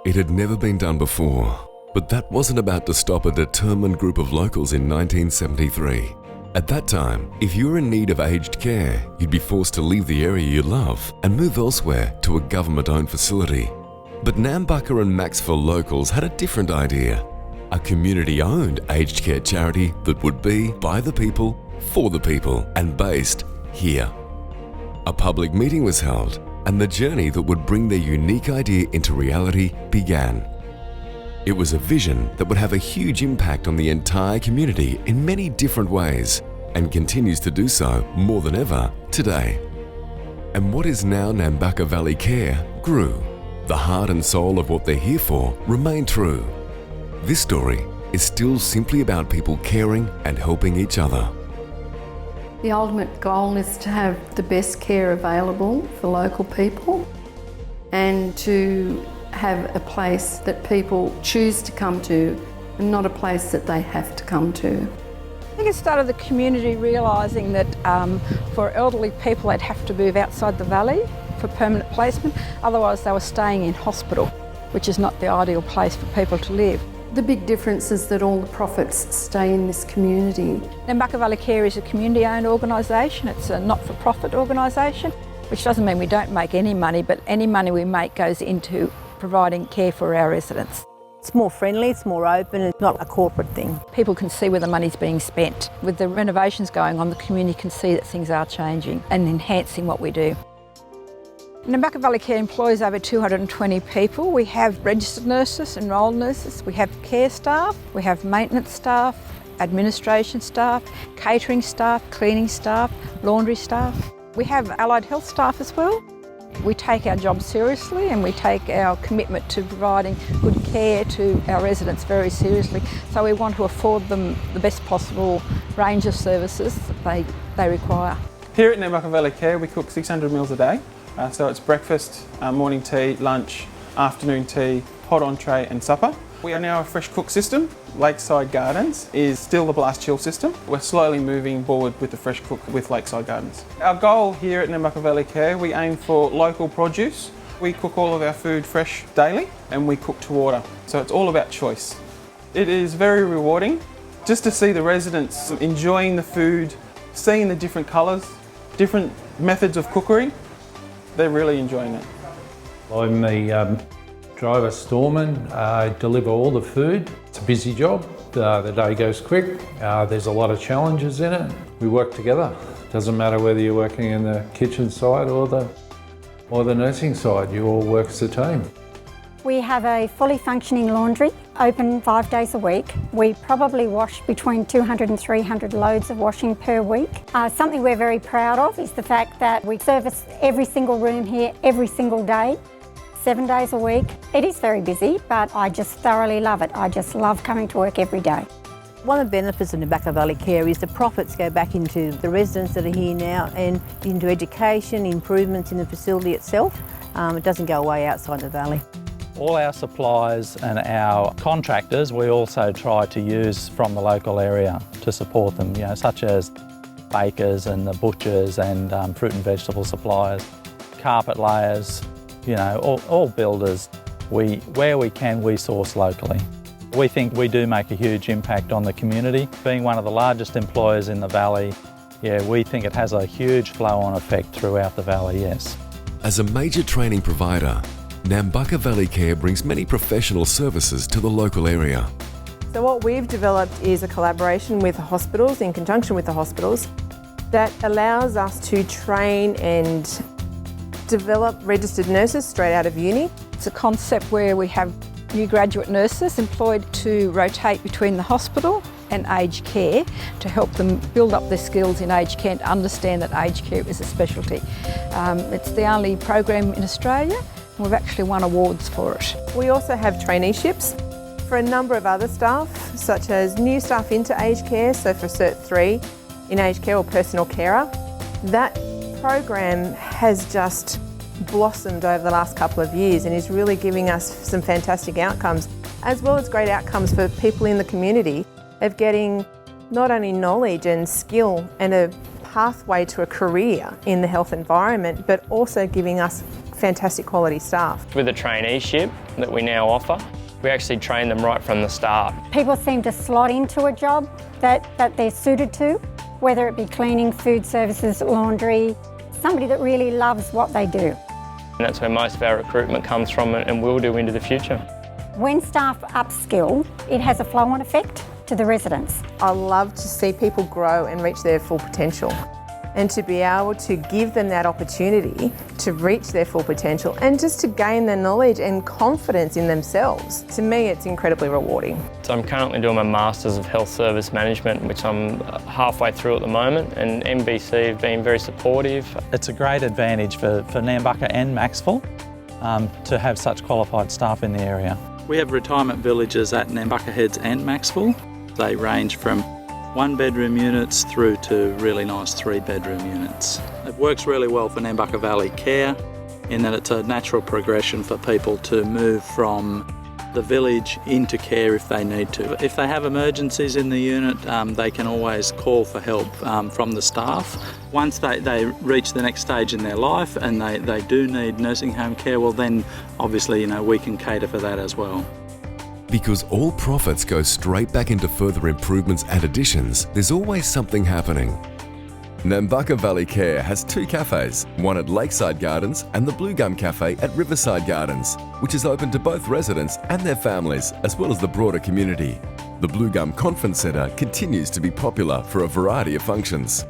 It had never been done before, but that wasn't about to stop a determined group of locals in 1973. At that time, if you were in need of aged care, you'd be forced to leave the area you love and move elsewhere to a government-owned facility. But Nambucca and Maxville locals had a different idea. A community-owned aged care charity that would be by the people, for the people, and based here. A public meeting was held, and the journey that would bring their unique idea into reality began. It was a vision that would have a huge impact on the entire community in many different ways, and continues to do so more than ever today. And what is now Nambucca Valley Care grew. The heart and soul of what they're here for remained true. This story is still simply about people caring and helping each other. The ultimate goal is to have the best care available for local people and to have a place that people choose to come to and not a place that they have to come to. I think it started the community realising that for elderly people they'd have to move outside the valley for permanent placement, otherwise they were staying in hospital, which is not the ideal place for people to live. The big difference is that all the profits stay in this community. Nambucca Valley Care is a community-owned organisation. It's a not-for-profit organisation, which doesn't mean we don't make any money, but any money we make goes into providing care for our residents. It's more friendly, it's more open, it's not a corporate thing. People can see where the money's being spent. With the renovations going on, the community can see that things are changing and enhancing what we do. Nambucca Valley Care employs over 220 people. We have registered nurses, enrolled nurses, we have care staff, we have maintenance staff, administration staff, catering staff, cleaning staff, laundry staff. We have allied health staff as well. We take our job seriously and we take our commitment to providing good care to our residents very seriously. So we want to afford them the best possible range of services that they require. Here at Nambucca Valley Care we cook 600 meals a day. So it's breakfast, morning tea, lunch, afternoon tea, hot entree and supper. We are now a fresh cook system. Lakeside Gardens is still the blast chill system. We're slowly moving forward with the fresh cook with Lakeside Gardens. Our goal here at Nambucca Valley Care, we aim for local produce. We cook all of our food fresh daily and we cook to order. So it's all about choice. It is very rewarding just to see the residents enjoying the food, seeing the different colours, different methods of cookery. They're really enjoying it. I'm the driver storeman. I deliver all the food. It's a busy job. The day goes quick. There's a lot of challenges in it. We work together. Doesn't matter whether you're working in the kitchen side or the nursing side. You all work as a team. We have a fully functioning laundry, open 5 days a week. We probably wash between 200 and 300 loads of washing per week. Something we're very proud of is the fact that we service every single room here every single day, 7 days a week. It is very busy, but I just thoroughly love it. I just love coming to work every day. One of the benefits of Nambucca Valley Care is the profits go back into the residents that are here now and into education, improvements in the facility itself. It doesn't go away outside the valley. All our suppliers and our contractors we also try to use from the local area to support them, such as bakers and the butchers and fruit and vegetable suppliers, carpet layers, all builders. Where we can, we source locally. We think we do make a huge impact on the community. Being one of the largest employers in the valley, we think it has a huge flow-on effect throughout the valley, yes. As a major training provider, Nambucca Valley Care brings many professional services to the local area. So what we've developed is a collaboration with the hospitals, in conjunction with the hospitals, that allows us to train and develop registered nurses straight out of uni. It's a concept where we have new graduate nurses employed to rotate between the hospital and aged care to help them build up their skills in aged care and understand that aged care is a specialty. It's the only program in Australia. We've actually won awards for it. We also have traineeships for a number of other staff, such as new staff into aged care, so for Cert 3 in aged care or personal carer. That program has just blossomed over the last couple of years and is really giving us some fantastic outcomes, as well as great outcomes for people in the community of getting not only knowledge and skill and a pathway to a career in the health environment, but also giving us fantastic quality staff. With the traineeship that we now offer, we actually train them right from the start. People seem to slot into a job that they're suited to, whether it be cleaning, food services, laundry, somebody that really loves what they do. And that's where most of our recruitment comes from and will do into the future. When staff upskill, it has a flow-on effect to the residents. I love to see people grow and reach their full potential, and to be able to give them that opportunity to reach their full potential and just to gain the knowledge and confidence in themselves. To me, it's incredibly rewarding. So I'm currently doing my Masters of Health Service Management, which I'm halfway through at the moment, and MBC have been very supportive. It's a great advantage for Nambucca and Maxville to have such qualified staff in the area. We have retirement villages at Nambucca Heads and Maxville. They range from 1-bedroom units through to really nice 3-bedroom units. It works really well for Nambucca Valley Care in that it's a natural progression for people to move from the village into care if they need to. If they have emergencies in the unit, they can always call for help from the staff. Once they reach the next stage in their life and they do need nursing home care, well then obviously we can cater for that as well. Because all profits go straight back into further improvements and additions, there's always something happening. Nambucca Valley Care has 2 cafes, one at Lakeside Gardens and the Blue Gum Cafe at Riverside Gardens, which is open to both residents and their families, as well as the broader community. The Blue Gum Conference Centre continues to be popular for a variety of functions.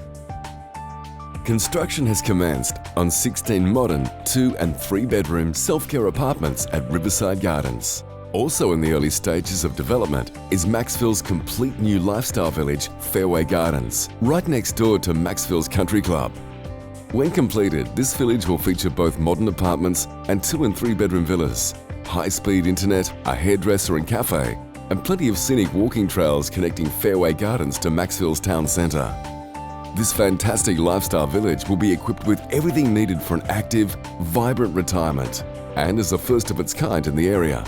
Construction has commenced on 16 modern 2- and 3-bedroom self-care apartments at Riverside Gardens. Also in the early stages of development is Maxville's complete new lifestyle village, Fairway Gardens, right next door to Maxville's Country Club. When completed, this village will feature both modern apartments and 2- and 3-bedroom villas, high-speed internet, a hairdresser and cafe, and plenty of scenic walking trails connecting Fairway Gardens to Maxville's town centre. This fantastic lifestyle village will be equipped with everything needed for an active, vibrant retirement, and is the first of its kind in the area.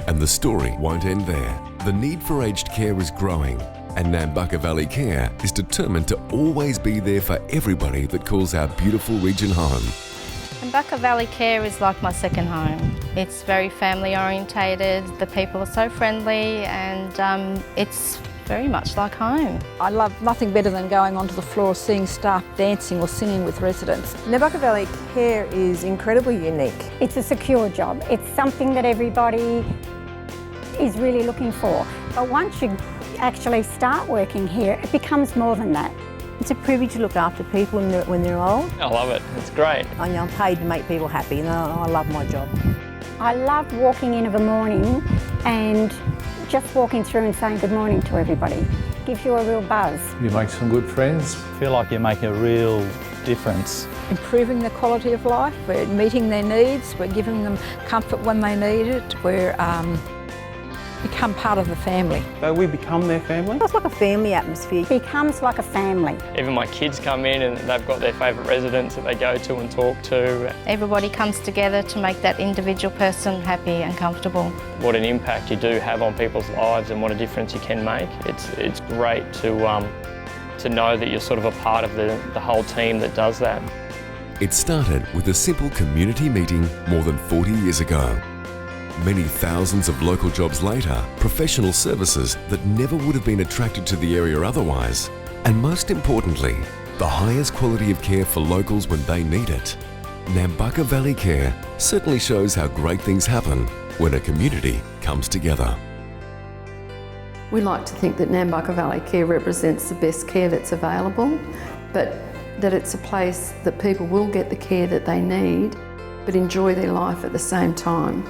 And the story won't end there. The need for aged care is growing, and Nambucca Valley Care is determined to always be there for everybody that calls our beautiful region home. Nambucca Valley Care is like my second home. It's very family orientated, the people are so friendly, and it's very much like home. I love nothing better than going onto the floor, seeing staff dancing or singing with residents. Nambucca Valley Care is incredibly unique. It's a secure job. It's something that everybody is really looking for. But once you actually start working here, it becomes more than that. It's a privilege to look after people when they're old. I love it, it's great. I'm paid to make people happy and I love my job. I love walking in of a morning and just walking through and saying good morning to everybody. Gives you a real buzz. You make some good friends. Feel like you make a real difference. Improving their quality of life, we're meeting their needs, we're giving them comfort when they need it, we're become part of the family. So we become their family. It's like a family atmosphere. It becomes like a family. Even my kids come in and they've got their favourite residents that they go to and talk to. Everybody comes together to make that individual person happy and comfortable. What an impact you do have on people's lives and what a difference you can make. It's great to know that you're sort of a part of the whole team that does that. It started with a simple community meeting more than 40 years ago. Many thousands of local jobs later, professional services that never would have been attracted to the area otherwise. And most importantly, the highest quality of care for locals when they need it. Nambucca Valley Care certainly shows how great things happen when a community comes together. We like to think that Nambucca Valley Care represents the best care that's available, but that it's a place that people will get the care that they need, but enjoy their life at the same time.